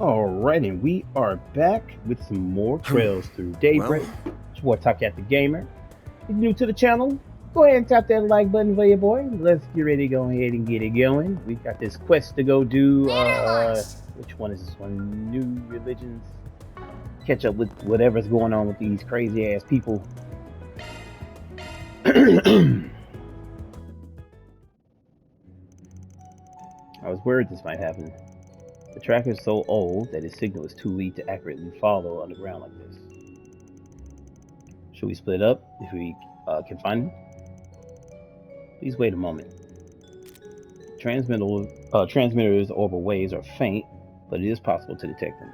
Alright, and we are back with some more trails through Well, Daybreak. It's your boy Talk at the Gamer. If you're new to the channel, go ahead and tap that like button for your boy. Let's get ready to go ahead and get it going. We got this quest to go do. Which one is this one? New religions. Catch up with whatever's going on with these crazy ass people. I was worried this might happen. The tracker is so old that its signal is too weak to accurately follow underground like this. Should we split up if we can find them? Please wait a moment. Transmitters' orbital waves are faint, but it is possible to detect them.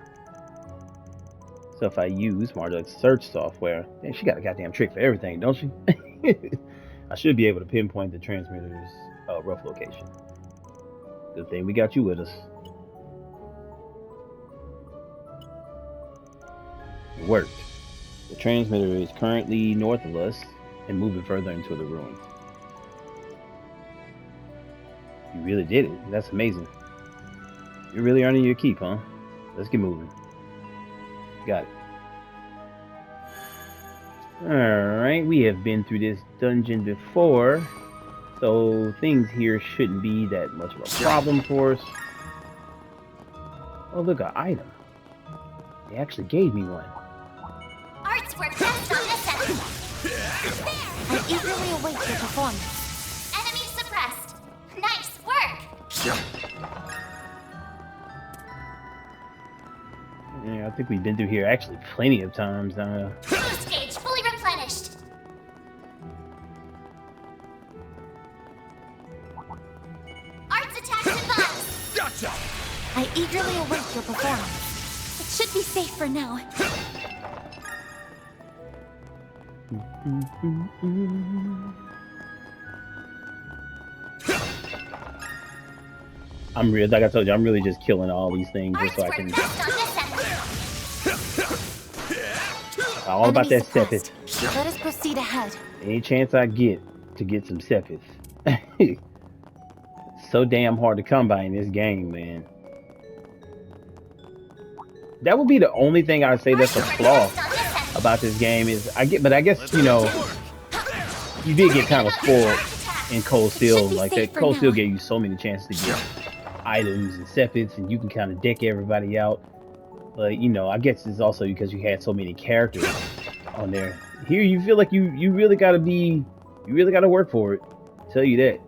So if I use Marjola's search software, then she got a goddamn trick for everything, don't she? I should be able to pinpoint the transmitter's rough location. Good thing we got you with us. It worked. The transmitter is currently north of us and moving further into the ruins. You really did it. That's amazing. You're really earning your keep, huh? Let's get moving. Got it. Alright, we have been through this dungeon before, so things here shouldn't be that much of a problem for us. Oh, look, an item. They actually gave me one. Art's work best on this end. There! I eagerly await your performance. Enemy suppressed. Nice work! Yeah, I think we've been through here actually plenty of times. Boost gauge fully replenished. Art's attacks advance. gotcha! I eagerly await your performance. It should be safe for now. I'm real, like I told you, I'm really just killing all these things just Art's so I work can. best on this end. All about Enemy that sepith. suppressed. Let us proceed ahead. Any chance I get to get some sepith. So damn hard to come by in this game, man. That would be the only thing I'd say that's a flaw about this game is I guess you know you did get kind of spoiled in Cold Steel. Like that Cold Steel gave you so many chances to get items and sepiths, and you can kind of deck everybody out. But you know, I guess it's also because you had so many characters on there. Here, you feel like you really gotta work for it. I'll tell you that.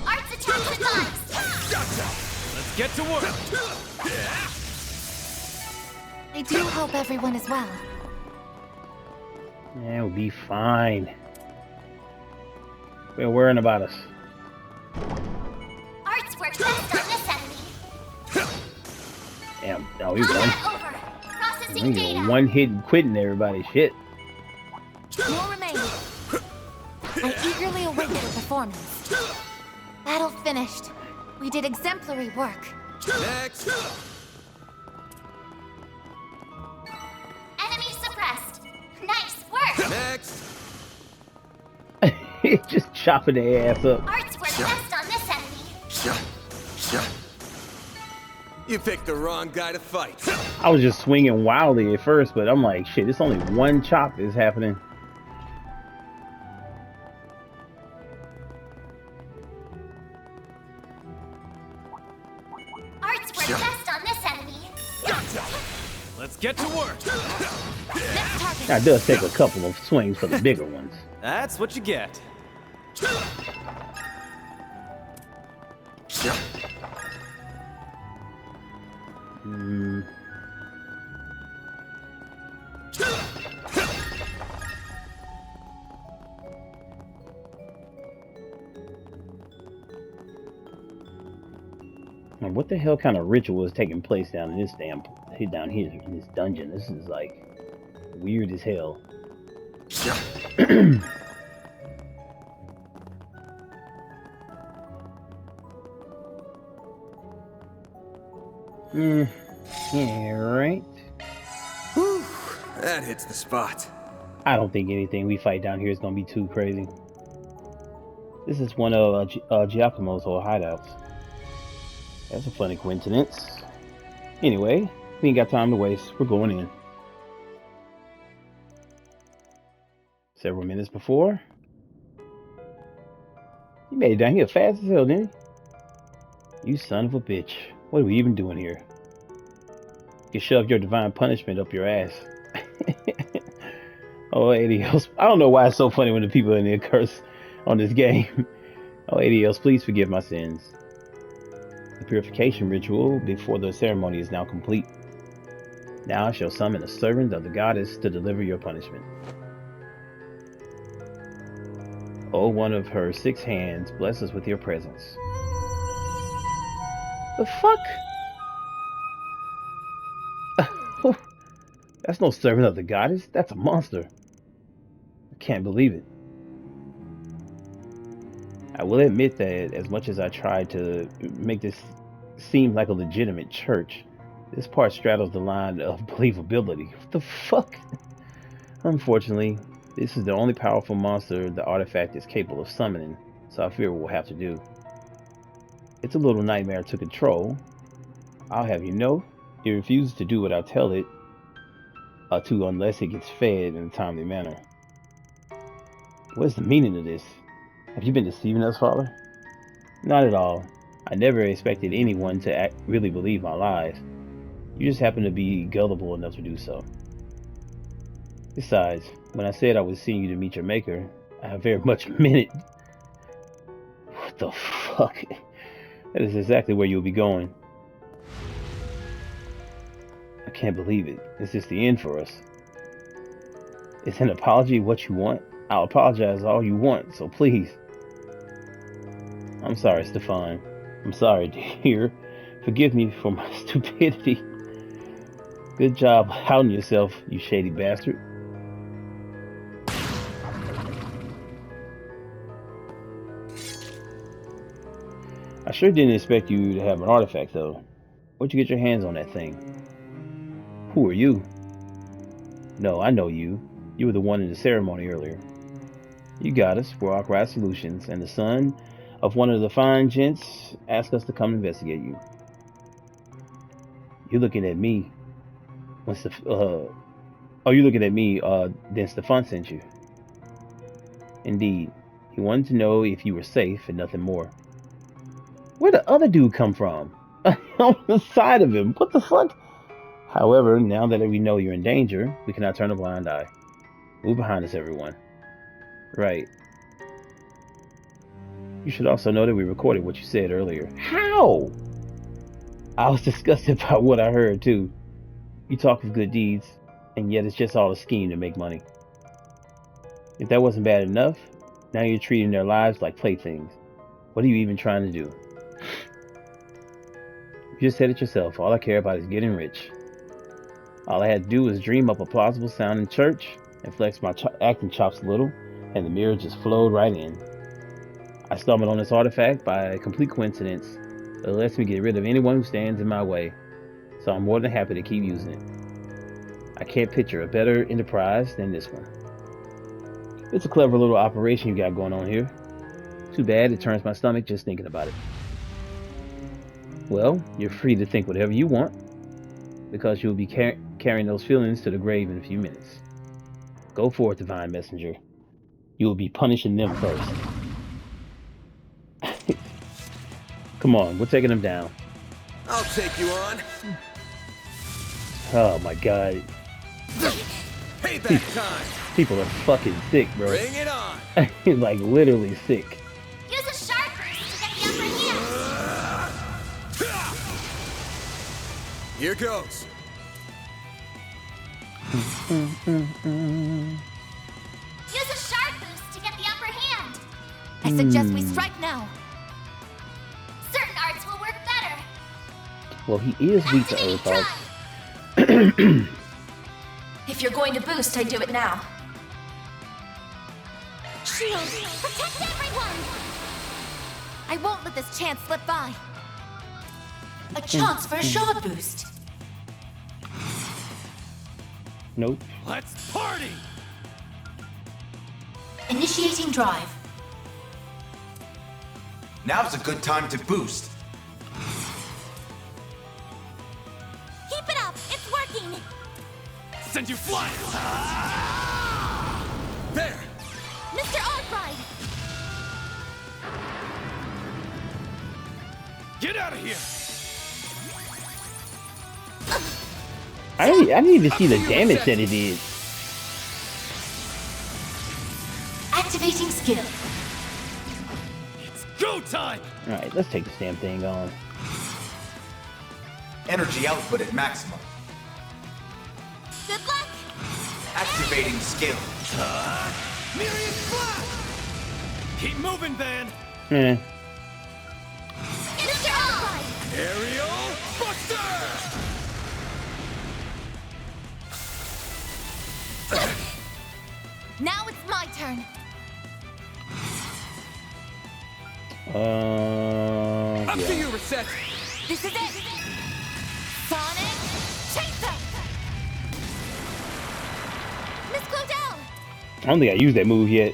Art's attacks advance. Gotcha! Let's get to work! I do hope everyone is well. Yeah, we'll be fine. We're worrying about us. Art's work best on this enemy. Damn, no, we won. Combat over. Processing data. One hit and quitting everybody. Shit. More remain. I eagerly await your performance. Battle finished. We did exemplary work. Next! Enemy suppressed. Nice work. Next! Just chopping their ass up. Art's work best on this enemy. You picked the wrong guy to fight. I was just swinging wildly at first, but I'm like, shit, it's only one chop is happening. Art's work best on this enemy. Gotcha! Let's get to work! Next target. Now, it does take a couple of swings for the bigger ones. That's what you get. Mm. Now, what the hell kind of ritual is taking place down in this down here in this dungeon? This is like weird as hell. Yeah, right. Whew, that hits the spot. I don't think anything we fight down here is gonna be too crazy. This is one of Giacomo's old hideouts. That's a funny coincidence. Anyway, we ain't got time to waste. We're going in. Several minutes before. You made it down here fast as hell, didn't you? You son of a bitch. What are we even doing here? You shove your divine punishment up your ass. Oh, ADLs. I don't know why it's so funny when the people in there curse on this game. Oh, ADLs, please forgive my sins. The purification ritual before the ceremony is now complete. Now I shall summon a servant of the goddess to deliver your punishment. Oh, one of her 6 hands, bless us with your presence. The fuck? That's no servant of the goddess. That's a monster. I can't believe it. I will admit that as much as I tried to make this seem like a legitimate church, this part straddles the line of believability. What the fuck? Unfortunately, this is the only powerful monster the artifact is capable of summoning, so I fear what we'll have to do. It's a little nightmare to control. I'll have you know, it refuses to do what I tell it to unless it gets fed in a timely manner. What's the meaning of this? Have you been deceiving us, Father? Not at all. I never expected anyone to really believe my lies. You just happen to be gullible enough to do so. Besides, when I said I was seeing you to meet your maker, I very much meant it. What the fuck? That is exactly where you'll be going. I can't believe it. Is this the end for us? Is an apology what you want? I'll apologize all you want, so please. I'm sorry, Stefan. I'm sorry, dear. Forgive me for my stupidity. Good job outing yourself, you shady bastard. I sure didn't expect you to have an artifact, though. Where'd you get your hands on that thing? Who are you? No, I know you. You were the one in the ceremony earlier. You got us. We're Arkwright Solutions, and the son of one of the fine gents asked us to come investigate you. You're looking at me. You're looking at me, then Stefan sent you. Indeed. He wanted to know if you were safe and nothing more. Where'd the other dude come from? On the side of him. What the fuck? However, now that we know you're in danger, we cannot turn a blind eye. Move behind us, everyone. Right. You should also know that we recorded what you said earlier. How? I was disgusted by what I heard, too. You talk of good deeds, and yet it's just all a scheme to make money. If that wasn't bad enough, now you're treating their lives like playthings. What are you even trying to do? You just said it yourself. All I care about is getting rich. All I had to do was dream up a plausible sounding church and flex my acting chops a little, and the mirror just flowed right in. I stumbled on this artifact by a complete coincidence that lets me get rid of anyone who stands in my way, so I'm more than happy to keep using it. I can't picture a better enterprise than this one. It's a clever little operation you got going on here. Too bad it turns my stomach just thinking about it. Well, you're free to think whatever you want, because you'll be carrying those feelings to the grave in a few minutes. Go forth, divine messenger. You will be punishing them first. Come on, we're taking them down. I'll take you on. Oh my god. Payback time. People are fucking sick, bro. Bring it on. Like literally sick. Use a sharp burst to get the upper hand. Here goes. Use a sharp boost to get the upper hand. I suggest we strike now. Certain arts will work better. Well, he is weak to earth arts. If you're going to boost, I do it now. Shield, protect everyone. I won't let this chance slip by. A chance for a shot boost. Nope. Let's party. Initiating drive. Now's a good time to boost. Keep it up! It's working! Send you flying! There! Mr. Arkwright! Get out of here! I didn't even see the damage that it did. Activating skill. It's go time! Alright, let's take this damn thing on. Energy output at maximum. Good luck! Activating skill. Myriad Flash! Keep moving, Van! Eh. Mr. Arkwright! Aerial Buster! Now it's my turn. Up Yeah. to you, Reset! This is it! Sonic Chaser! Miss Claudel! I don't think I used that move yet.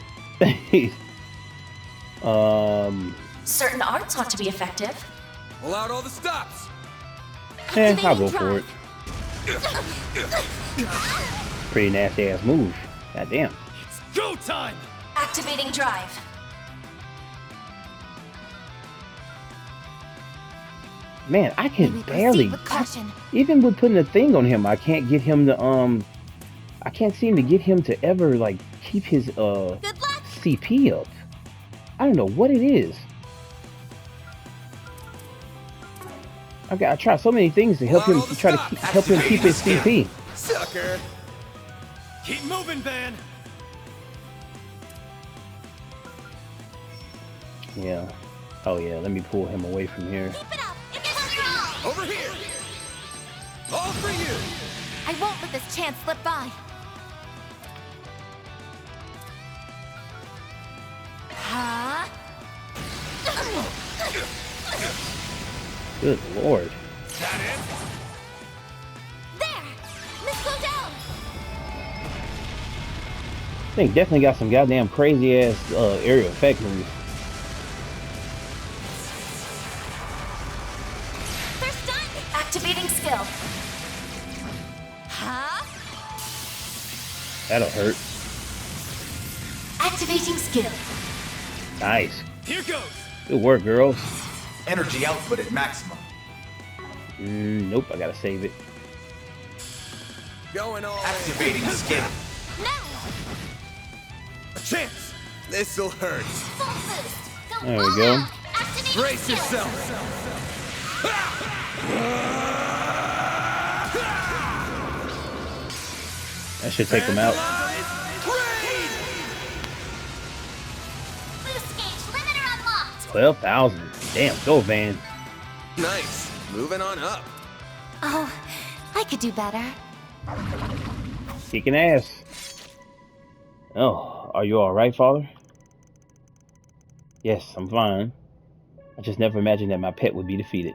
Certain arts ought to be effective. Pull out all the stops! I'll go for it. Pretty nasty ass move. God damn. It's go time! Activating drive. Man, I can Maybe barely, proceed with caution. even with putting a thing on him, I can't get him to, I can't seem to get him to ever, like, keep his, Good luck! CP up. I don't know what it is. I try so many things to help him, try to help him keep his CP. Sucker! Keep moving, Van! Yeah. Oh yeah, let me pull him away from here. Keep it up! Give it your all! Over here! All for you! I won't let this chance slip by. Huh? Good lord. That it? There! Miss Claudel! Thing definitely got some goddamn crazy ass aerial effect moves. They're stunned! Activating skill. Huh? That'll hurt. Activating skill. Nice. Here goes! Good work, girls. Energy output at maximum. Nope, I gotta save it. Going all in. Activating skill. Now! A chance! This'll hurt. Full boost! Go There we all go. out. Activate Brace skill. yourself! That should take him out. Raid! Boost gauge limiter unlocked! 12,000. Damn, go Van. Nice. Moving on up. Oh, I could do better. Kicking ass. Oh, are you alright, father? Yes, I'm fine. I just never imagined that my pet would be defeated.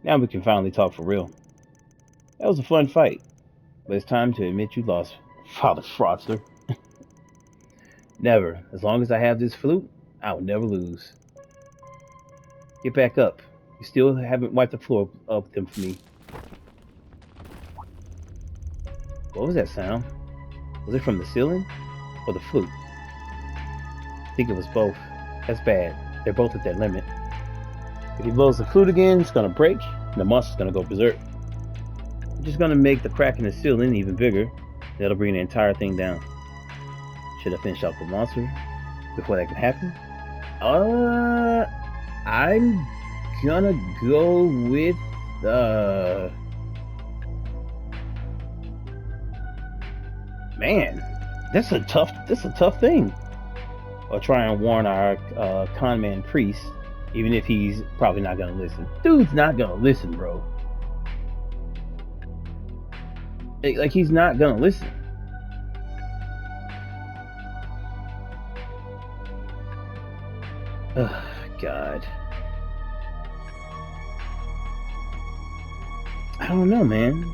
Now we can finally talk for real. That was a fun fight, but it's time to admit you lost, Father Fraudster. Never. As long as I have this flute, I will never lose. Get back up. You still haven't wiped the floor up with them for me. What was that sound? Was it from the ceiling or the flute? I think it was both. That's bad. They're both at their limit. If he blows the flute again, it's gonna break, and the monster's gonna go berserk. I'm just gonna make the crack in the ceiling even bigger. That'll bring the entire thing down. Should I finish off the monster before that can happen? I'm gonna go with man, that's a tough thing. Or try and warn our con man priest, even if he's probably not gonna listen. Dude's not gonna listen, bro. Like he's not gonna listen. Oh, God. I don't know, man.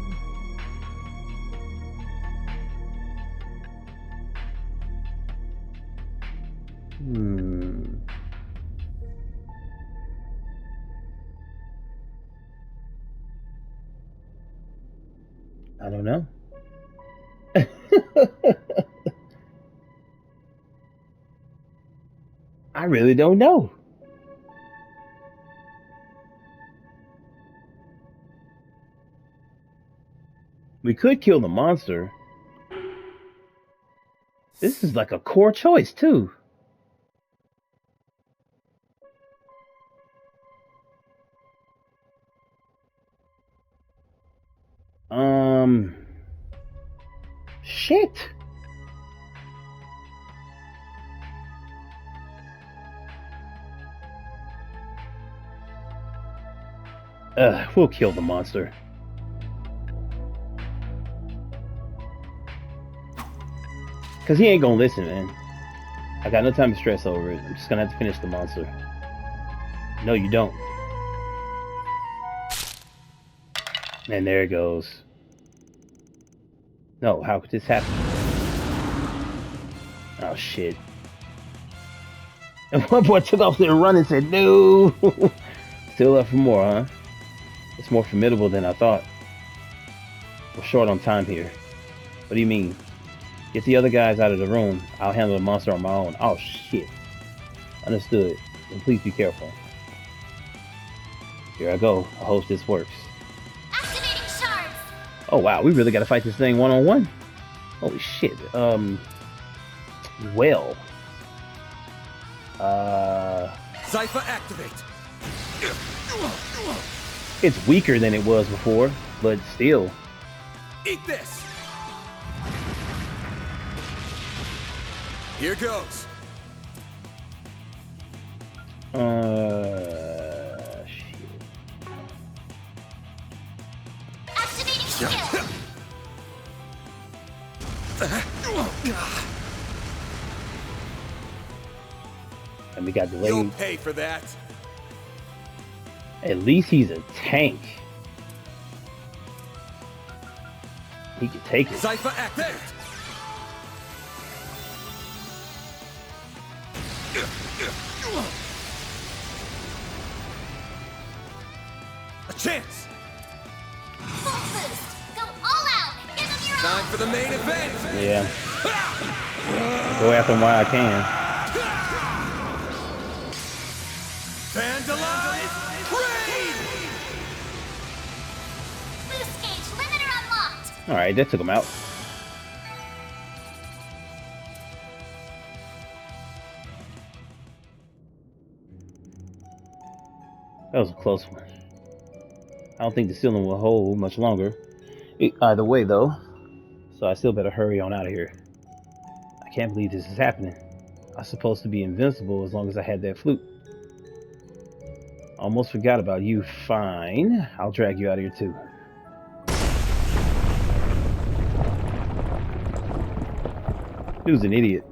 don't know. I really don't know. We could kill the monster. This is like a core choice, too. Shit. We'll kill the monster. Cause he ain't gonna listen, man. I got no time to stress over it. I'm just gonna have to finish the monster. No, you don't. And there it goes. No, how could this happen? Oh shit. And one boy took off there running and said, no! Still up for more, huh? It's more formidable than I thought. We're short on time here. What do you mean? Get the other guys out of the room. I'll handle the monster on my own. Oh shit. Understood. And please be careful. Here I go. I hope this works. Activating shards. Oh wow, we really gotta fight this thing one-on-one? Holy shit. Well. Zypher activate. It's weaker than it was before, but still. Eat this. Here goes. Shit. Activating skill. And we got You'll delayed. pay for that. At least he's a tank. He can take it. Zypher activate. A chance. Full boost. Go all out. Give them your Time all. for the main event. Yeah. Go after him while I can. Vandalize. Raid. Boost gauge limiter unlocked. Alright, that took him out. That was a close one. I don't think the ceiling will hold much longer. Either way, though. So I still better hurry on out of here. I can't believe this is happening. I was supposed to be invincible as long as I had that flute. Almost forgot about you. Fine. I'll drag you out of here, too. Dude's an idiot.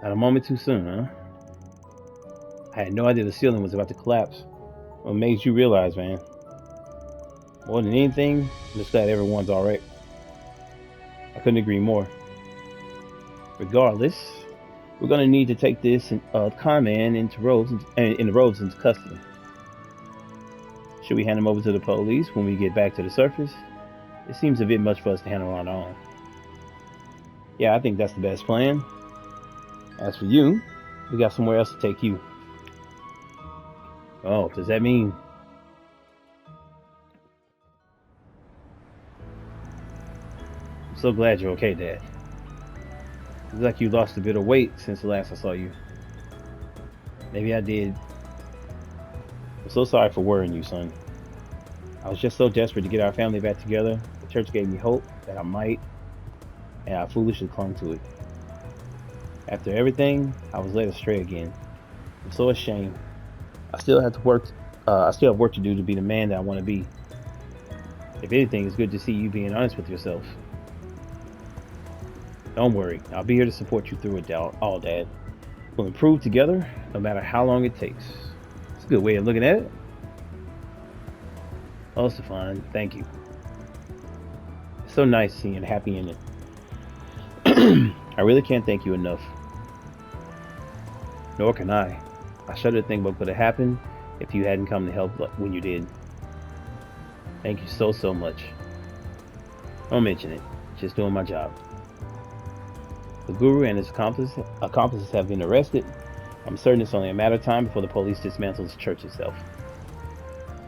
Not a moment too soon, huh? I had no idea the ceiling was about to collapse. What made you realize, man? More than anything, I'm just glad everyone's alright. I couldn't agree more. Regardless, we're gonna need to take this con man into into custody. Should we hand him over to the police when we get back to the surface? It seems a bit much for us to handle on our own. Yeah, I think that's the best plan. As for you, we got somewhere else to take you. Oh, does that mean... I'm so glad you're okay, Dad. Looks like you lost a bit of weight since the last I saw you. Maybe I did. I'm so sorry for worrying you, son. I was just so desperate to get our family back together. The church gave me hope that I might, and I foolishly clung to it. After everything, I was led astray again. I'm so ashamed. I still have work to do to be the man that I want to be. If anything, it's good to see you being honest with yourself. Don't worry, I'll be here to support you through it all, Dad. We'll improve together, no matter how long it takes. It's a good way of looking at it. Oh, Stefan, thank you. It's so nice seeing you happy in it. I really can't thank you enough. Nor can I. I shudder to think what could have happened if you hadn't come to help when you did. Thank you so much. Don't mention it. Just doing my job. The guru and his accomplices have been arrested. I'm certain it's only a matter of time before the police dismantles the church itself.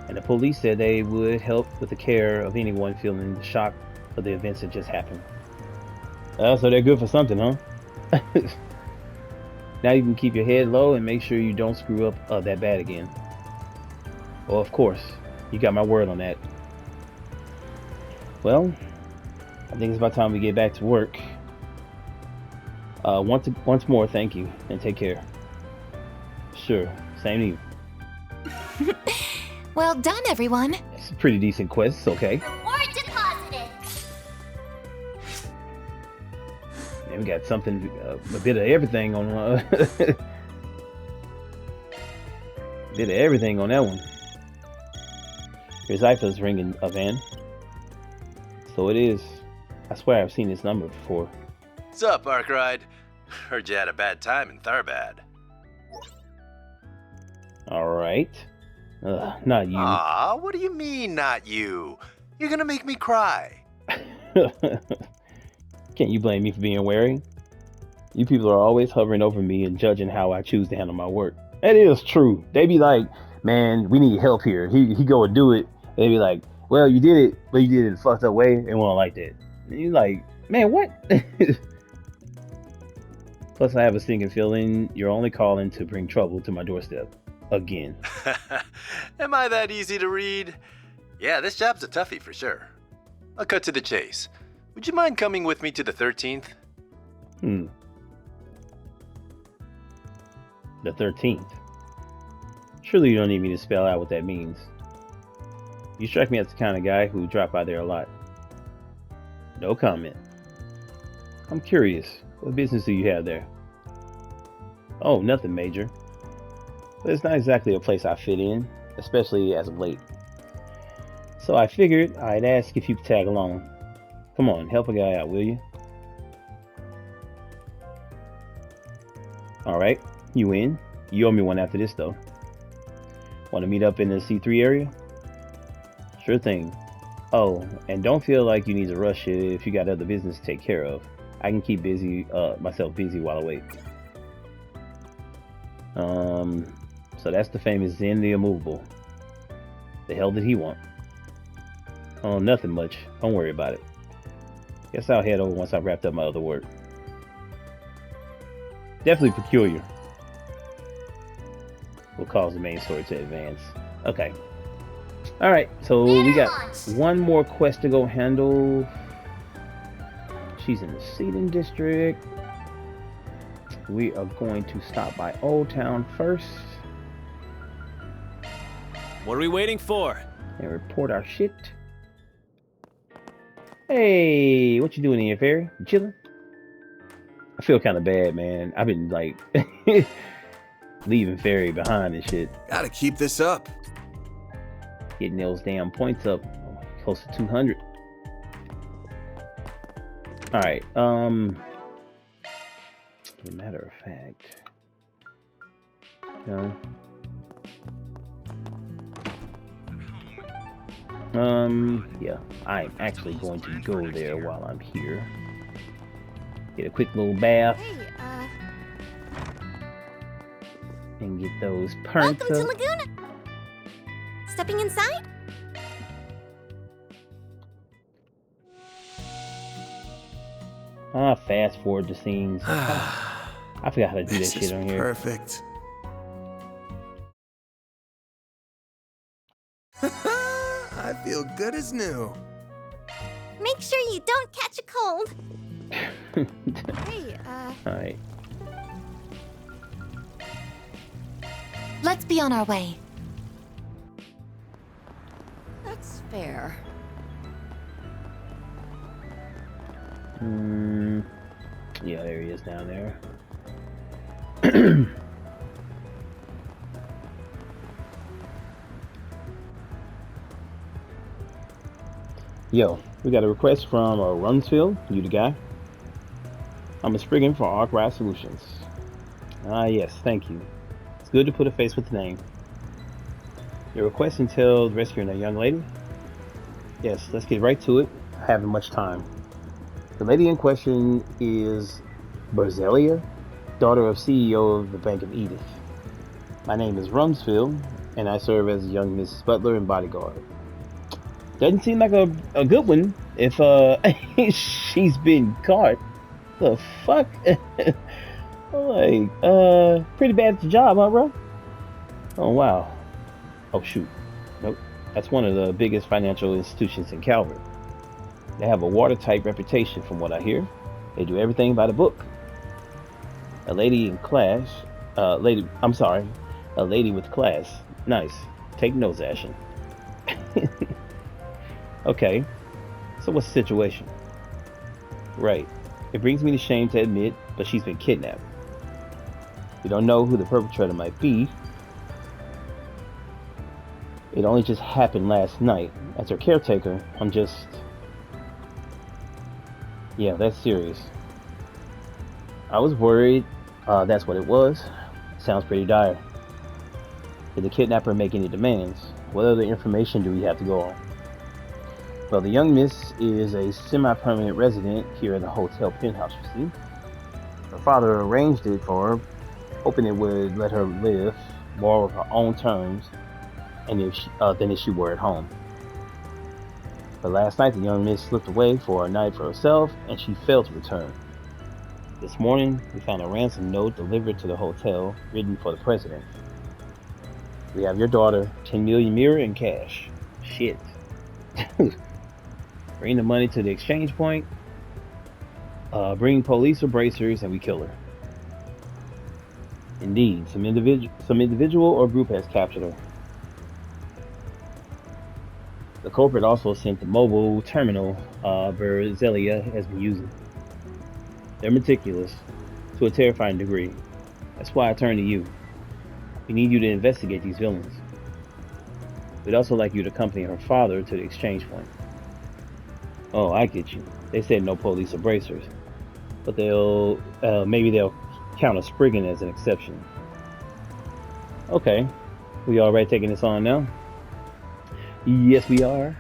And the police said they would help with the care of anyone feeling the shock of the events that just happened. So they're good for something, huh? Now you can keep your head low and make sure you don't screw up that bad again. Well, of course. You got my word on that. Well, I think it's about time we get back to work. Once more, thank you, and take care. Sure, same to you. Well done, everyone. It's a pretty decent quest, okay. Reward deposited. And we got something, a bit of everything on, bit of everything on that one. Here's Ifa's ringing a van. So it is. I swear I've seen this number before. What's up, Arkride? Heard you had a bad time in Tharbad. Alright. Not you. Aw, what do you mean, not you? You're gonna make me cry. Can't you blame me for being wary? You people are always hovering over me and judging how I choose to handle my work. That is true. They be like, man, we need help here. He go and do it. They be like, well, you did it, but you did it in a fucked up way, and we don't like that. And you're like, man, what? Plus, I have a stinking feeling you're only calling to bring trouble to my doorstep. Again. Am I that easy to read? Yeah, this job's a toughie for sure. I'll cut to the chase. Would you mind coming with me to the 13th? The 13th? Surely you don't need me to spell out what that means. You strike me as the kind of guy who drop by there a lot. No comment. I'm curious. What business do you have there? Oh, nothing major. But it's not exactly a place I fit in, especially as of late. So I figured I'd ask if you could tag along. Come on, help a guy out, will you? Alright, you in. You owe me one after this, though. Want to meet up in the C3 area? Sure thing. Oh, and don't feel like you need to rush it if you got other business to take care of. I can keep myself busy while I wait. So that's the famous Zen the Immovable. The hell did he want? Oh, nothing much. Don't worry about it. Guess I'll head over once I've wrapped up my other work. Definitely peculiar. Will cause the main story to advance. Okay. Alright, so we got one more quest to go handle. She's in the Seeding District. We are going to stop by Old Town first. What are we waiting for? And report our shit. Hey, what you doing here, Fairy? You chilling? I feel kind of bad, man. I've been like leaving Fairy behind and shit. Gotta keep this up. Getting those damn points up close to 200. Alright, as a matter of fact, no. Yeah, I'm actually going to go there while I'm here. Get a quick little bath. Hey, And get those perks welcome to up. Laguna. Stepping inside? Fast forward the scenes. I forgot how to do that shit on here. Perfect. I feel good as new. Make sure you don't catch a cold. Hey, Alright. let's be on our way. That's fair. Yeah, there he is down there. Yo, we got a request from Runsfield. You the guy? I'm a Spriggan for Arkwright Solutions. Yes, thank you. It's good to put a face with the name. Your request entailed rescuing a young lady? Yes, let's get right to it. I haven't much time. The lady in question is Berzelia, daughter of CEO of the Bank of Edith. My name is Rumsfeld, and I serve as a young Mrs. Butler and bodyguard. Doesn't seem like a good one if she's been caught. The fuck? Like, pretty bad at the job, huh, bro? Oh, wow. Oh, shoot. Nope. That's one of the biggest financial institutions in Calvert. They have a watertight reputation from what I hear. They do everything by the book. A lady with class. A lady with class. Nice. Take notes, Ashen. Okay. So what's the situation? Right. It brings me to shame to admit, but she's been kidnapped. We don't know who the perpetrator might be. It only just happened last night. As her caretaker, I'm just... Yeah, that's serious. I was worried. That's what it was. Sounds pretty dire. Did the kidnapper make any demands? What other information do we have to go on? Well, the young miss is a semi-permanent resident here at the hotel penthouse, you see. Her father arranged it for her, hoping it would let her live more of her own terms than if she were at home. But last night, the young miss slipped away for a night for herself, and she failed to return. This morning, we found a ransom note delivered to the hotel, written for the president. We have your daughter, 10 million mirror in cash. Shit. Bring the money to the exchange point, bring police or bracers, and we kill her. Indeed, some individual or group has captured her. The culprit also sent the mobile terminal Berzelia has been using. They're meticulous, to a terrifying degree. That's why I turn to you. We need you to investigate these villains. We'd also like you to accompany her father to the exchange point. Oh, I get you. They said no police or bracers, but maybe they'll count a Spriggan as an exception. Okay, we all right taking this on now? Yes, we are.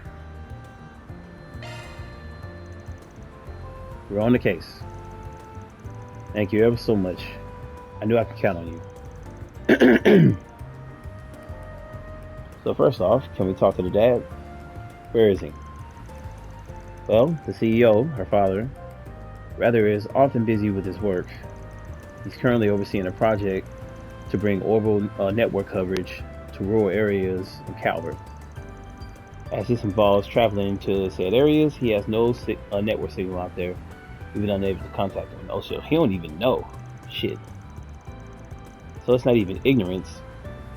We're on the case. Thank you ever so much. I knew I could count on you. So first off, can we talk to the dad? Where is he? Well, the CEO, her father, rather is often busy with his work. He's currently overseeing a project to bring orbital network coverage to rural areas in Calvert. As this involves traveling to said areas, he has no network signal out there, even unable to contact them. Oh shit, he don't even know. Shit. So it's not even ignorance.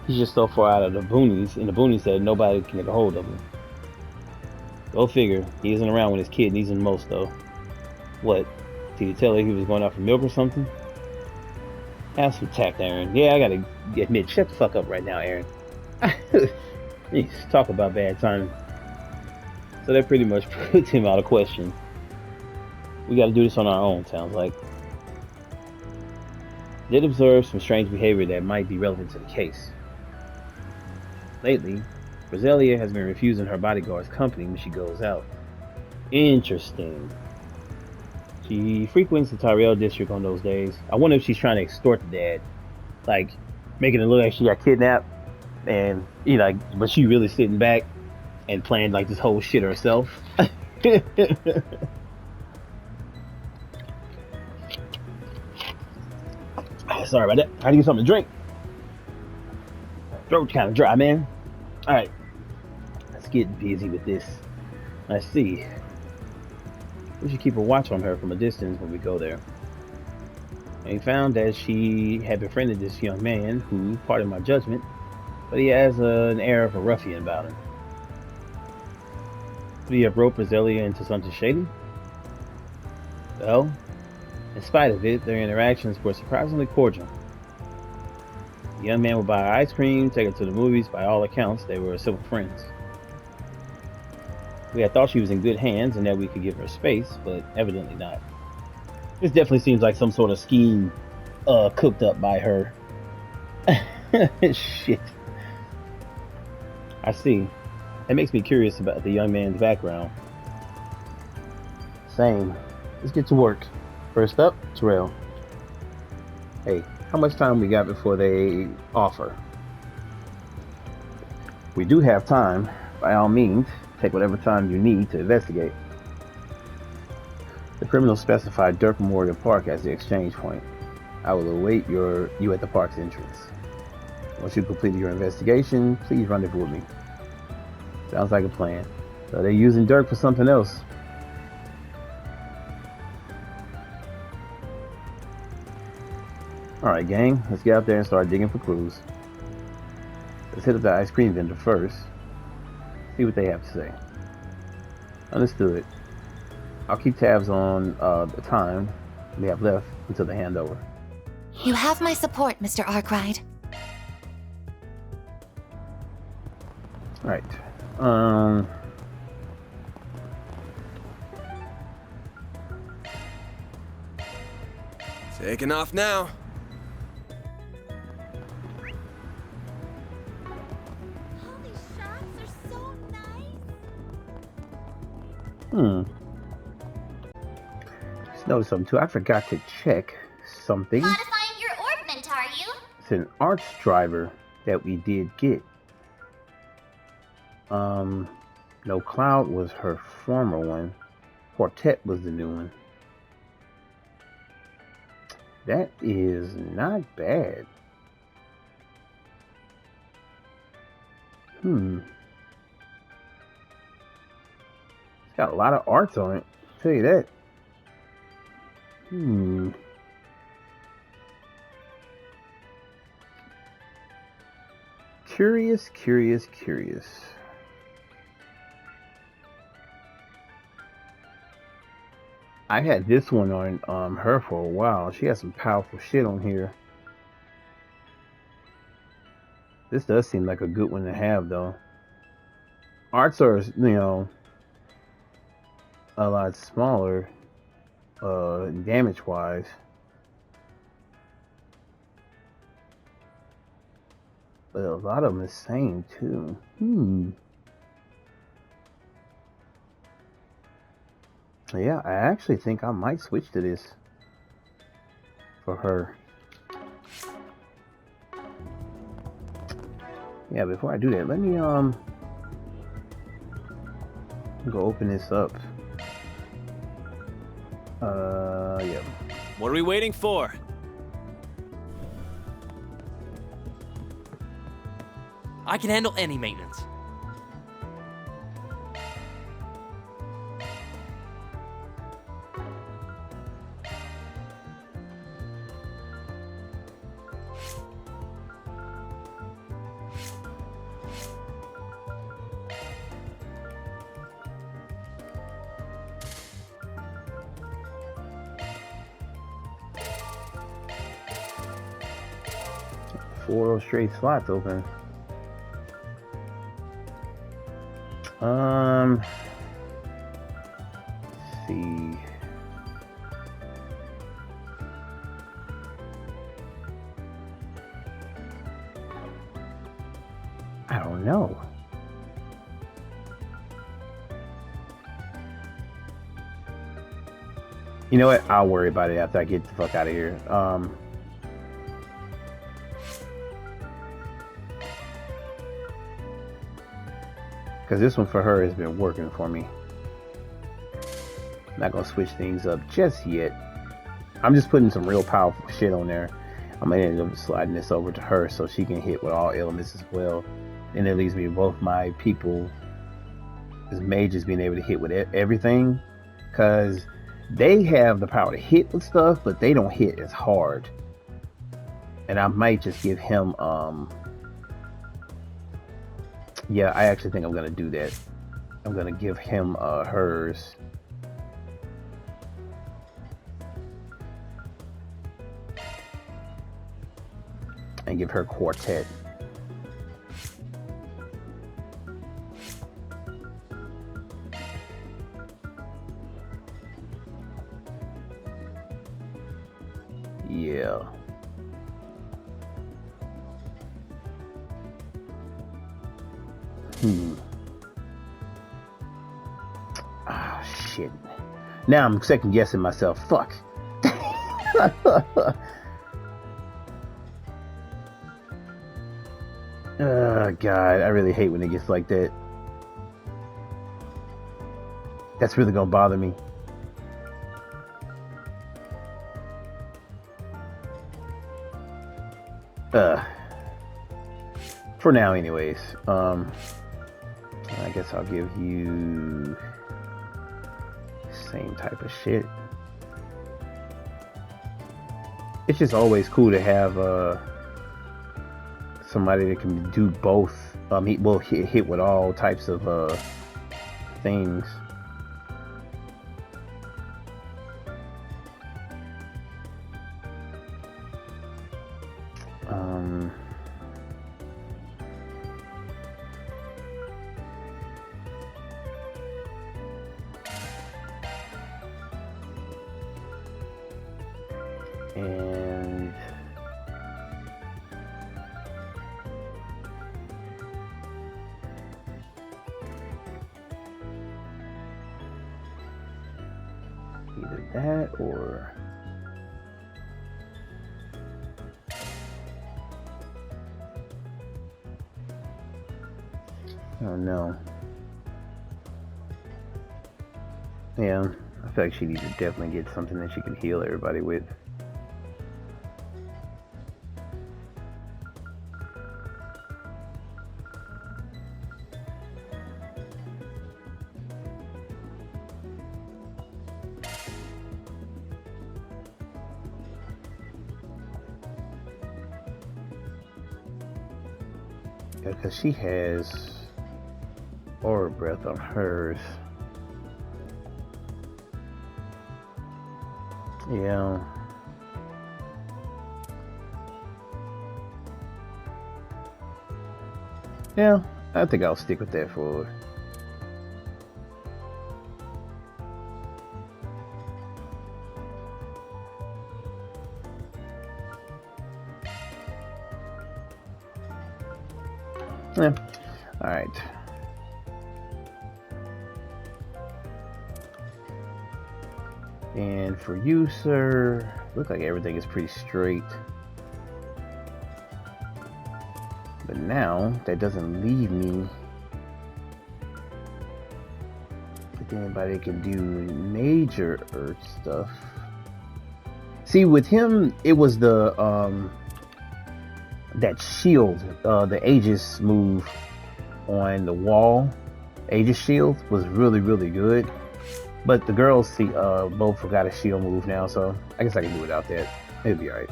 He's just so far out of the boonies that nobody can get a hold of him. Go figure. He isn't around when his kid needs him most, though. What? Did you tell her he was going out for milk or something? Have some tact, Aaron. Yeah, I gotta admit, shut the fuck up right now, Aaron. Jeez, talk about bad timing. So that pretty much puts him out of question. We gotta do this on our own, sounds like. Did observe some strange behavior that might be relevant to the case. Lately, Berzelia has been refusing her bodyguard's company when she goes out. Interesting. She frequents the Tyrell district on those days. I wonder if she's trying to extort the dad. Like, making it look like she got kidnapped. And, but she really sitting back and playing like this whole shit herself. Sorry about that. I had to get something to drink. Throat's kind of dry, man. Alright. Let's get busy with this. Let's see. We should keep a watch on her from a distance when we go there. And he found that she had befriended this young man who, pardon my judgment, but he has an air of a ruffian about him. Would he have roped Berzelia into something shady? Well, in spite of it, their interactions were surprisingly cordial. The young man would buy her ice cream, take her to the movies. By all accounts, they were civil friends. We had thought she was in good hands and that we could give her space, but evidently not. This definitely seems like some sort of scheme cooked up by her. Shit. I see. It makes me curious about the young man's background. Same. Let's get to work. First up, Terrell. Hey, how much time we got before they offer? We do have time. By all means, take whatever time you need to investigate. The criminals specified Dirk Memorial Park as the exchange point. I will await you at the park's entrance. Once you've completed your investigation, please rendezvous with me. Sounds like a plan. So they're using Dirk for something else. Alright, gang, let's get out there and start digging for clues. Let's hit up the ice cream vendor first. See what they have to say. Understood. I'll keep tabs on the time we have left until the handover. You have my support, Mr. Arkwright. Alright. Taking off now. All these shots are so nice. Just noticed something too. I forgot to check something. Modifying your orbment, are you? It's an arch driver that we did get. No, Cloud was her former one. Quartet was the new one. That is not bad. It's got a lot of arts on it. I'll tell you that. Curious. I had this one on her for a while. She has some powerful shit on here. This does seem like a good one to have, though. Arts are, a lot smaller, damage-wise. But a lot of them the same, too. Yeah, I actually think I might switch to this for her. Yeah, before I do that, let me go open this up. Yeah. What are we waiting for? I can handle any maintenance. Four straight slots open. Let's see. I don't know. You know what? I'll worry about it after I get the fuck out of here. Because this one for her has been working for me. I'm not going to switch things up just yet. I'm just putting some real powerful shit on there. I'm going to end up sliding this over to her so she can hit with all elements as well. And it leaves me with both my people as mages being able to hit with everything. Because they have the power to hit with stuff, but they don't hit as hard. And I might just give him... Yeah, I actually think I'm going to do that. I'm going to give him hers. And give her Quartet. Yeah. shit. Now I'm second guessing myself. Fuck. Oh, God, I really hate when it gets like that. That's really gonna bother me. For now, anyways. I guess I'll give you same type of shit. It's just always cool to have somebody that can do both. He will hit with all types of things. And either that or oh no. Yeah, I feel like she needs to definitely get something that she can heal everybody with. Because she has aura breath on hers. Yeah. Yeah, I think I'll stick with that for her. Yeah. All right. And for you, sir, look like everything is pretty straight. But now that doesn't leave me with anybody that can do major earth stuff. See, with him, it was the that shield, the Aegis move on the wall. Aegis shield was really, really good. But the girls see both forgot a shield move now, so I guess I can do without that. It'll be alright.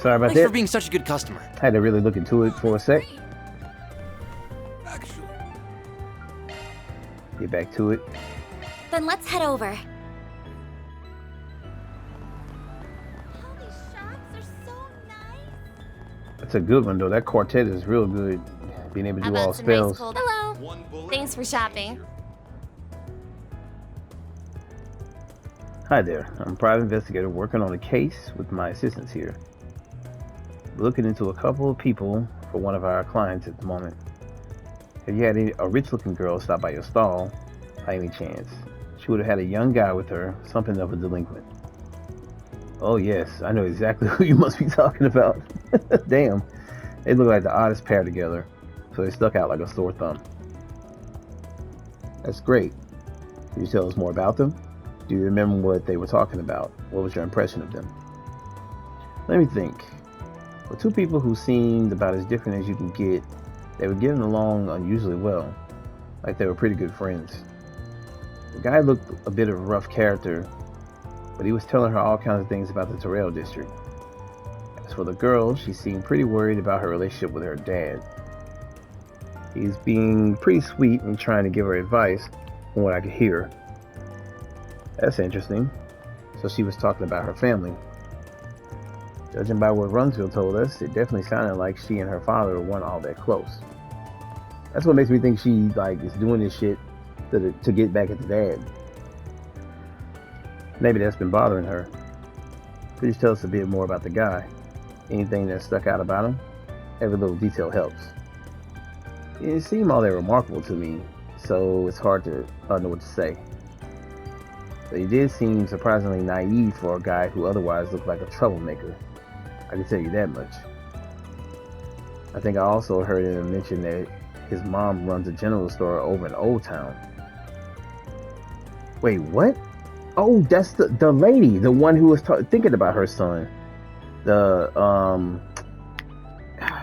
Sorry about that. Thanks for being such a good customer. I had to really look into it for a sec. Get back to it. Then let's head over. That's a good one though. That quartet is real good. Being able to do all spells. Hello. Thanks for shopping. Hi there. I'm a private investigator working on a case with my assistants here. We're looking into a couple of people for one of our clients at the moment. Have you had a rich-looking girl stop by your stall by any chance? She would have had a young guy with her, something of a delinquent. Oh yes, I know exactly who you must be talking about. Damn, they look like the oddest pair together, so they stuck out like a sore thumb. That's great. Can you tell us more about them? Do you remember what they were talking about? What was your impression of them? Let me think. For two people who seemed about as different as you can get, they were getting along unusually well, like they were pretty good friends. The guy looked a bit of a rough character, but he was telling her all kinds of things about the Terrell district. As for the girl, she seemed pretty worried about her relationship with her dad. He's being pretty sweet and trying to give her advice from what I could hear. That's interesting. So she was talking about her family. Judging by what Runsville told us, it definitely sounded like she and her father weren't all that close. That's what makes me think she is doing this shit to get back at the dad. Maybe that's been bothering her. Please tell us a bit more about the guy. Anything that stuck out about him? Every little detail helps. It didn't seem all that remarkable to me. so it's hard to know what to say. But he did seem surprisingly naive for a guy who otherwise looked like a troublemaker. I can tell you that much. I think I also heard him mention that his mom runs a general store over in Old Town. Wait, what? Oh, that's the lady, the one who was thinking about her son.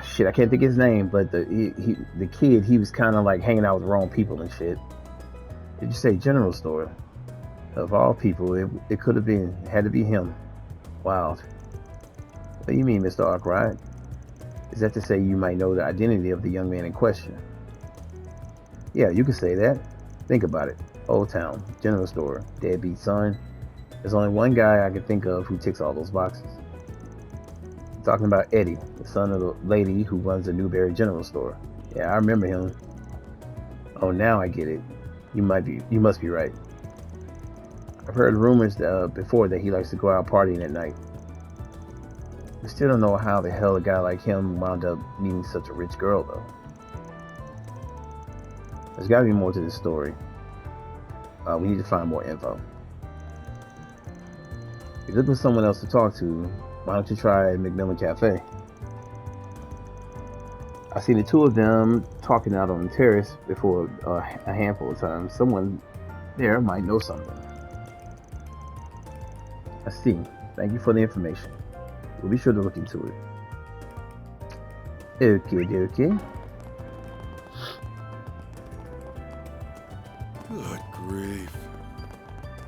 Shit, I can't think of his name, but the kid, he was kind of like hanging out with the wrong people and shit. Did you say general store? Of all people, it could have been, had to be him. Wild. What do you mean, Mr. Arkwright? Is that to say you might know the identity of the young man in question? Yeah, you could say that. Think about it. Old Town, general store, deadbeat son. There's only one guy I can think of who ticks all those boxes. I'm talking about Eddie, the son of the lady who runs the Newberry General Store. Yeah, I remember him. Oh, now I get it. You must be right. I've heard rumors before that he likes to go out partying at night. I still don't know how the hell a guy like him wound up meeting such a rich girl, though. There's got to be more to this story. We need to find more info. If you're looking for someone else to talk to, why don't you try Macmillan Cafe? I've seen the two of them talking out on the terrace before a handful of times. Someone there might know something. I see. Thank you for the information. We'll be sure to look into it. Okay. Good grief.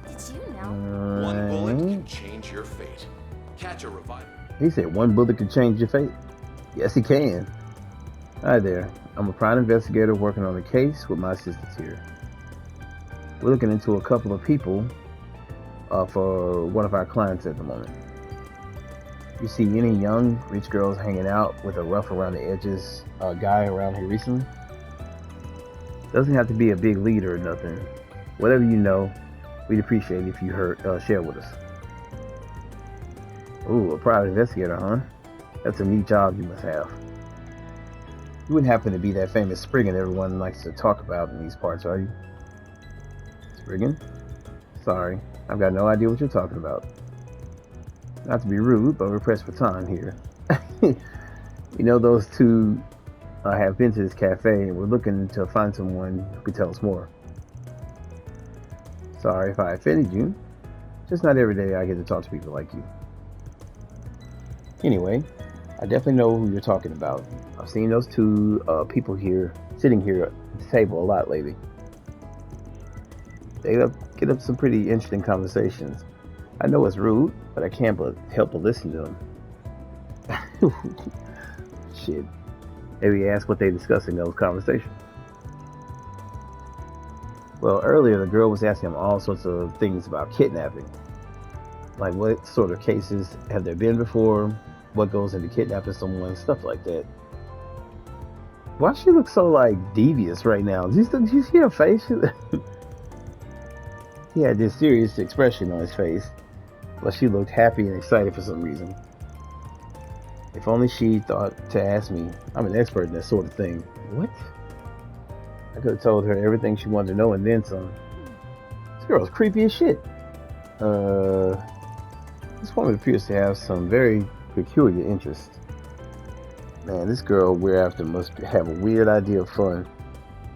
Did you know? One bullet can change your fate. Catch a revival. He said one bullet can change your fate. Yes, he can. Hi there. I'm a private investigator working on a case with my assistants here. We're looking into a couple of people for one of our clients at the moment. You see any young, rich girls hanging out with a rough around the edges guy around here recently? Doesn't have to be a big leader or nothing. Whatever you know, we'd appreciate it if you share with us. Ooh, a private investigator, huh? That's a neat job you must have. You wouldn't happen to be that famous Spriggan everyone likes to talk about in these parts, are you? Spriggan? Sorry, I've got no idea what you're talking about. Not to be rude, but we're pressed for time here. You know, those two have been to this cafe, and we're looking to find someone who can tell us more. Sorry if I offended you. Just not every day I get to talk to people like you. Anyway, I definitely know who you're talking about. I've seen those two people here, sitting here at the table a lot lately. They get up some pretty interesting conversations. I know it's rude, but I can't help but listen to them. Shit. Maybe ask what they discuss in those conversations. Well, earlier the girl was asking him all sorts of things about kidnapping. Like what sort of cases have there been before? What goes into kidnapping someone? Stuff like that. Why she look so like devious right now? Did you see her face? He had this serious expression on his face, but she looked happy and excited for some reason. If only she thought to ask me. I'm an expert in that sort of thing. What? I could have told her everything she wanted to know and then some. This girl's creepy as shit. This woman appears to have some very peculiar interests. Man, this girl we're after must have a weird idea of fun.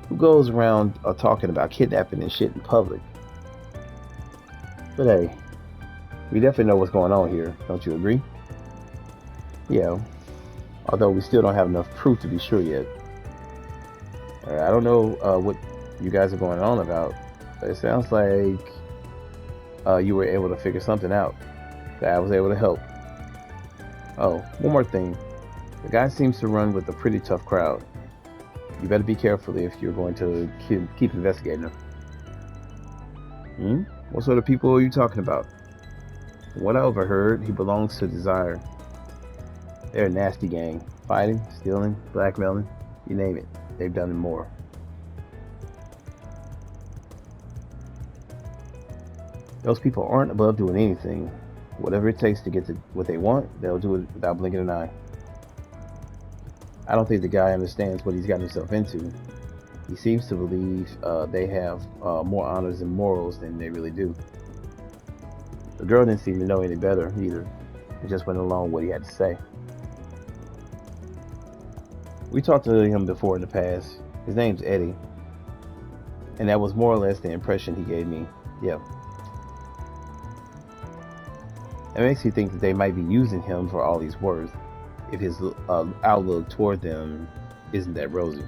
Who goes around talking about kidnapping and shit in public? But hey, we definitely know what's going on here, don't you agree? Yeah, although we still don't have enough proof to be sure yet. I don't know what you guys are going on about, but it sounds like you were able to figure something out, that I was able to help. Oh, one more thing. The guy seems to run with a pretty tough crowd. You better be careful if you're going to keep investigating him. What sort of people are you talking about? From what I overheard, he belongs to Desire. They're a nasty gang. Fighting, stealing, blackmailing, you name it. They've done it more. Those people aren't above doing anything. Whatever it takes to get to what they want, they'll do it without blinking an eye. I don't think the guy understands what he's gotten himself into. He seems to believe they have more honors and morals than they really do. The girl didn't seem to know any better either. He just went along with what he had to say. We talked to him before in the past. His name's Eddie. And that was more or less the impression he gave me. Yeah. It makes me think that they might be using him for all he's worth, if his outlook toward them isn't that rosy.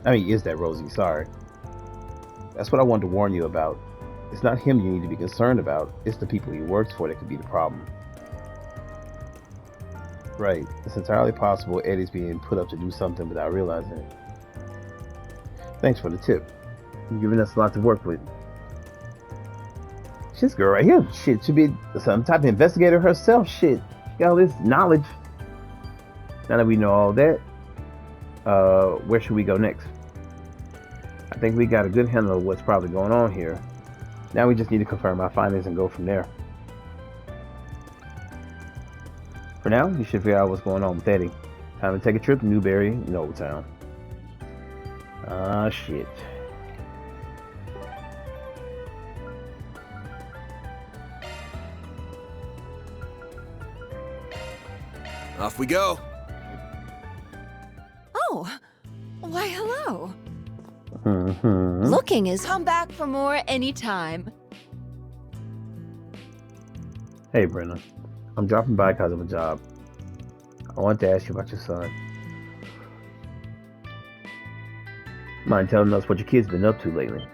I mean, is that rosy, sorry. That's what I wanted to warn you about. It's not him you need to be concerned about, it's the people he works for that could be the problem. Right, it's entirely possible Eddie's being put up to do something without realizing it. Thanks for the tip. You're giving us a lot to work with. This girl right here, shit, should be some type of investigator herself, shit. She got all this knowledge. Now that we know all that, where should we go next? I think we got a good handle of what's probably going on here. Now we just need to confirm our findings and go from there. For now, you should figure out what's going on with Eddie. Time to take a trip to Newberry in Old Town. Ah, shit. Off we go. Oh, why hello. Mm-hmm. Looking is come back for more anytime. Hey, Brenna. I'm dropping by because of a job. I want to ask you about your son. Mind telling us what your kid's been up to lately?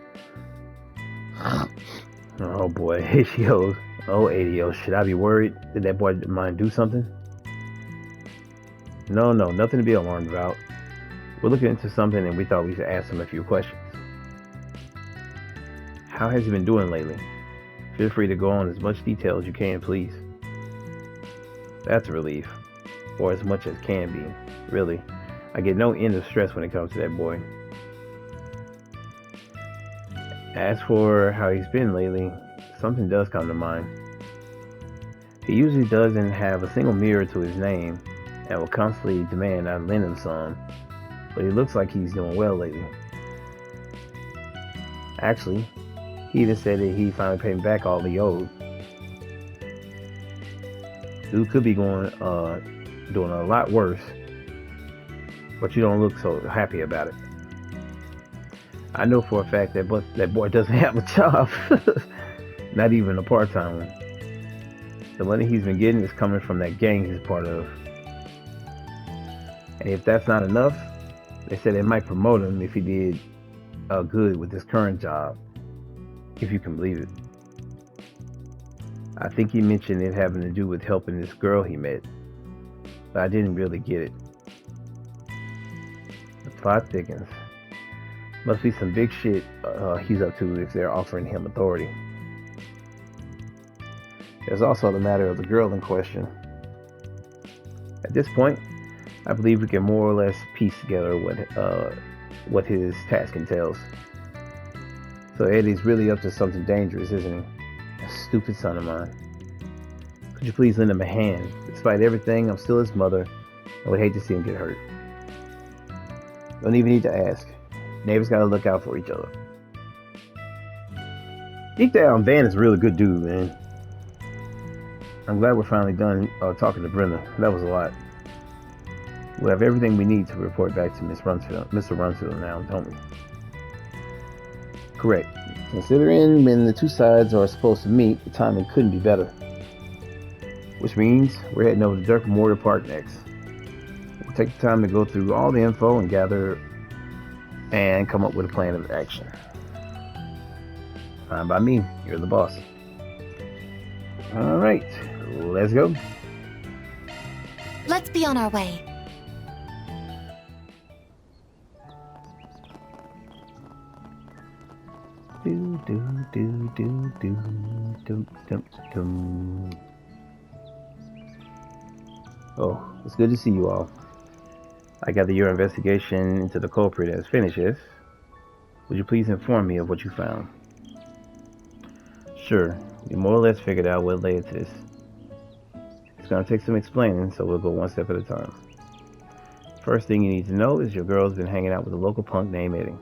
Oh boy, here she goes. Oh, 80, should I be worried? Did that boy mind do something? No, nothing to be alarmed about. We're looking into something and we thought we should ask him a few questions. How has he been doing lately? Feel free to go on as much detail as you can, please. That's a relief. Or as much as can be. Really. I get no end of stress when it comes to that boy. As for how he's been lately, something does come to mind. He usually doesn't have a single mirror to his name and will constantly demand I lend him some, but he looks like he's doing well lately. Actually, he even said that he finally paid back all he owed. Dude could be doing a lot worse, but you don't look so happy about it. I know for a fact that that boy doesn't have a job, not even a part-time one. The money he's been getting is coming from that gang he's part of. And if that's not enough, they said they might promote him if he did good with his current job, if you can believe it. I think he mentioned it having to do with helping this girl he met, but I didn't really get it. The plot thickens. Must be some big shit he's up to if they're offering him authority. There's also the matter of the girl in question. At this point, I believe we can more or less piece together what his task entails. So Eddie's really up to something dangerous, isn't he? A stupid son of mine. Could you please lend him a hand? Despite everything, I'm still his mother. I would hate to see him get hurt. Don't even need to ask. Neighbors gotta look out for each other. Deep down, Van is a really good dude, man. I'm glad we're finally done talking to Brenda. That was a lot. We have everything we need to report back to Mr. Runsfield now, don't we? Correct. Considering when the two sides are supposed to meet, the timing couldn't be better. Which means we're heading over to Dirk Memorial Park next. We'll take the time to go through all the info and gather and come up with a plan of action. Fine by me. You're the boss. Alright, let's go. Let's be on our way. Do do do do do do do do. Oh, it's good to see you all. I gather your investigation into the culprit has finished, yes? Would you please inform me of what you found? Sure, we more or less figured out what led to this. It's gonna take some explaining, so we'll go one step at a time. First thing you need to know is your girl's been hanging out with a local punk named Eddie.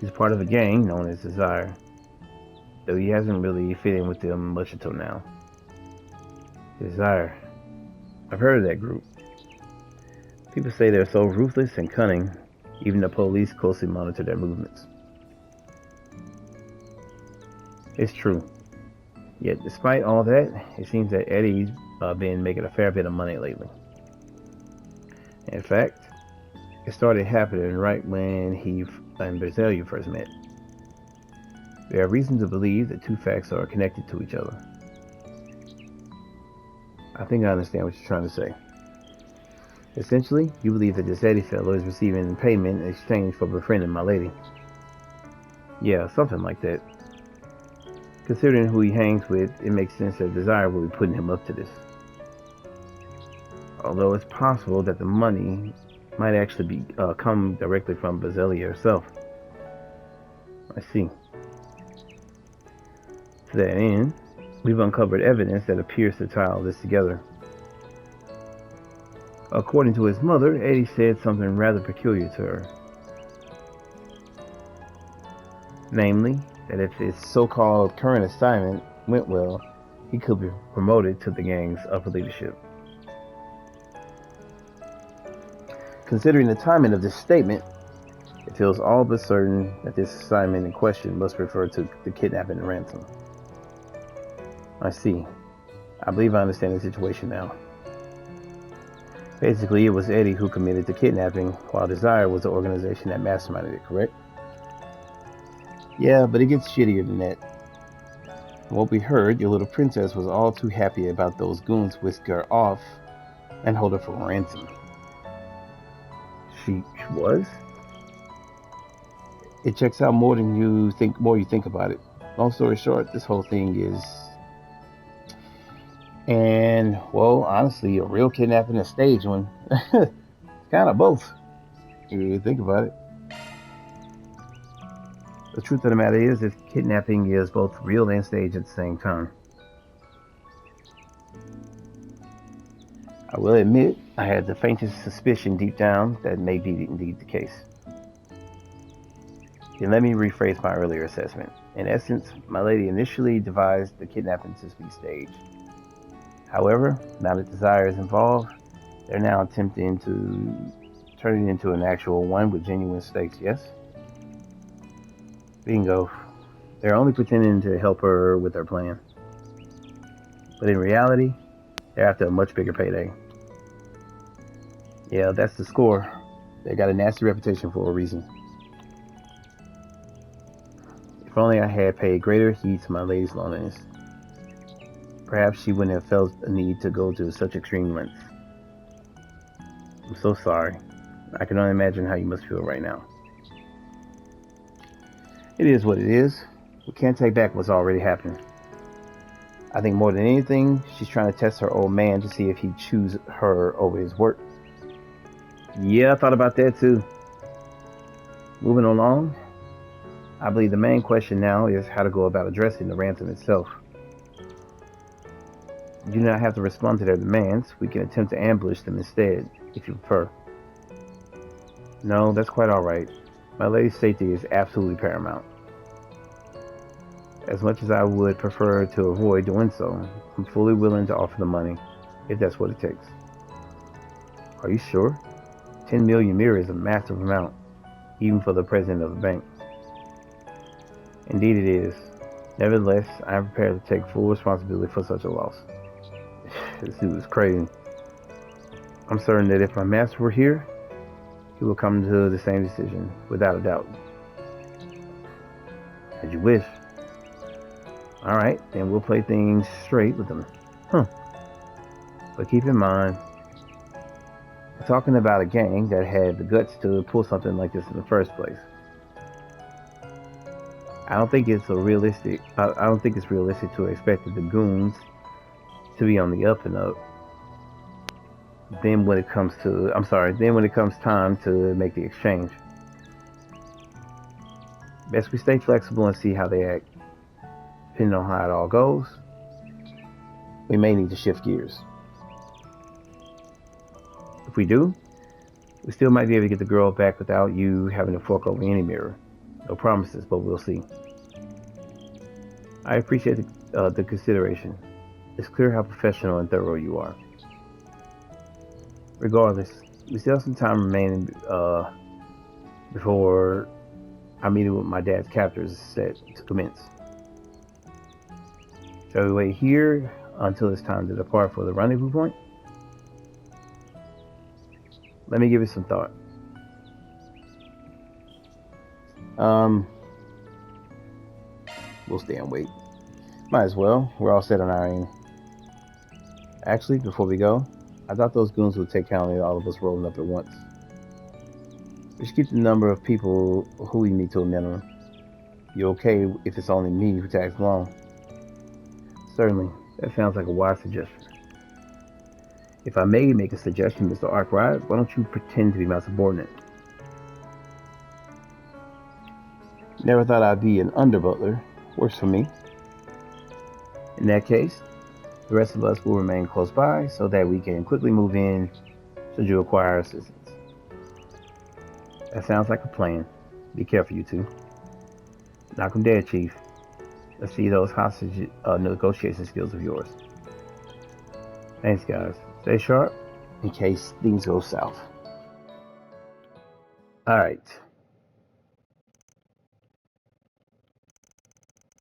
He's part of a gang known as Desire, though he hasn't really fit in with them much until now. Desire. I've heard of that group. People say they're so ruthless and cunning, even the police closely monitor their movements. It's true. Yet, despite all that, it seems that Eddie's been making a fair bit of money lately. In fact, it started happening right when he and Bezelia first met. There are reasons to believe that two facts are connected to each other. I think I understand what you're trying to say. Essentially, you believe that this Eddie fellow is receiving payment in exchange for befriending my lady. Yeah, something like that. Considering who he hangs with, it makes sense that Desire will be putting him up to this. Although it's possible that the money might actually be come directly from Bezelia herself. I see. To that end, we've uncovered evidence that appears to tie all this together. According to his mother, Eddie said something rather peculiar to her. Namely, that if his so-called current assignment went well, he could be promoted to the gang's upper leadership. Considering the timing of this statement, it feels all but certain that this assignment in question must refer to the kidnapping and ransom. I see. I believe I understand the situation now. Basically, it was Eddie who committed the kidnapping, while Desire was the organization that masterminded it, correct? Yeah, but it gets shittier than that. From what we heard, your little princess was all too happy about those goons whisk her off and hold her for ransom. She was? It checks out more than you think. More you think about it. Long story short, this whole thing is, and well, honestly, a real kidnapping, a stage one. It's kind of both. If you think about it. The truth of the matter is, that kidnapping is both real and staged at the same time. I will admit, I had the faintest suspicion deep down that may be indeed the case. Then let me rephrase my earlier assessment. In essence, my lady initially devised the kidnapping to be staged. However, now that Desire is involved, they're now attempting to turn it into an actual one with genuine stakes, yes? Bingo. They're only pretending to help her with her plan. But in reality, they're after a much bigger payday. Yeah, that's the score. They got a nasty reputation for a reason. If only I had paid greater heed to my lady's loneliness. Perhaps she wouldn't have felt a need to go to such extreme lengths. I'm so sorry. I can only imagine how you must feel right now. It is what it is. We can't take back what's already happened. I think more than anything, she's trying to test her old man to see if he'd choose her over his work. Yeah, I thought about that too. Moving along, I believe the main question now is how to go about addressing the ransom itself. You do not have to respond to their demands. We can attempt to ambush them instead, if you prefer. No, that's quite alright. My lady's safety is absolutely paramount. As much as I would prefer to avoid doing so, I'm fully willing to offer the money, if that's what it takes. Are you sure? 10 million mirror is a massive amount, even for the president of the bank. Indeed it is. Nevertheless, I am prepared to take full responsibility for such a loss. This dude is crazy. I'm certain that if my master were here, he will come to the same decision, without a doubt. As you wish. Alright, then we'll play things straight with them. But keep in mind, we're talking about a gang that had the guts to pull something like this in the first place. I don't think it's realistic to expect that the goons to be on the up and up. Then when it comes time to make the exchange. Best we stay flexible and see how they act. Depending on how it all goes, we may need to shift gears. If we do, We still might be able to get the girl back without you having to fork over any mirror. No promises, but we'll see. I appreciate the consideration. It's clear how professional and thorough you are. Regardless, we still have some time remaining before our meeting with my dad's captors is set to commence. Shall we wait here until it's time to depart for the rendezvous point? Let me give it some thought. We'll stay and wait. Might as well. We're all set on our end. Actually, before we go, I thought those goons would take count of all of us rolling up at once. We should keep the number of people who we meet to a minimum. You okay if it's only me who tags along? Certainly. That sounds like a wise suggestion. If I may make a suggestion, Mr. Arkwright, why don't you pretend to be my subordinate? Never thought I'd be an under-butler. Works for me. In that case, the rest of us will remain close by so that we can quickly move in should you require assistance. That sounds like a plan. Be careful, you two. Knock 'em dead, Chief. Let's see those hostage negotiation skills of yours. Thanks, guys. Stay sharp in case things go south. Alright.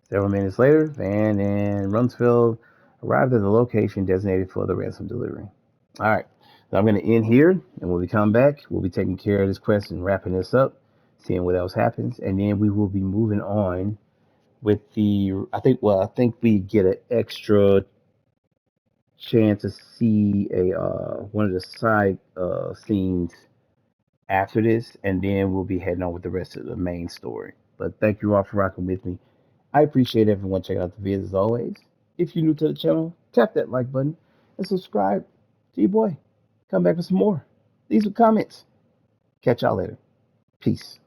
Several minutes later, Van and Rumsfeld arrived at the location designated for the ransom delivery. Alright. So I'm going to end here, and when we come back, we'll be taking care of this quest and wrapping this up, seeing what else happens, and then we will be moving on with the, I think we get an extra chance to see a one of the side scenes after this, and then we'll be heading on with the rest of the main story. But thank you all for rocking with me. I appreciate everyone checking out the videos as always. If you're new to the channel, tap that like button and subscribe to your boy. Come back for some more. Leave some comments. Catch y'all later. Peace.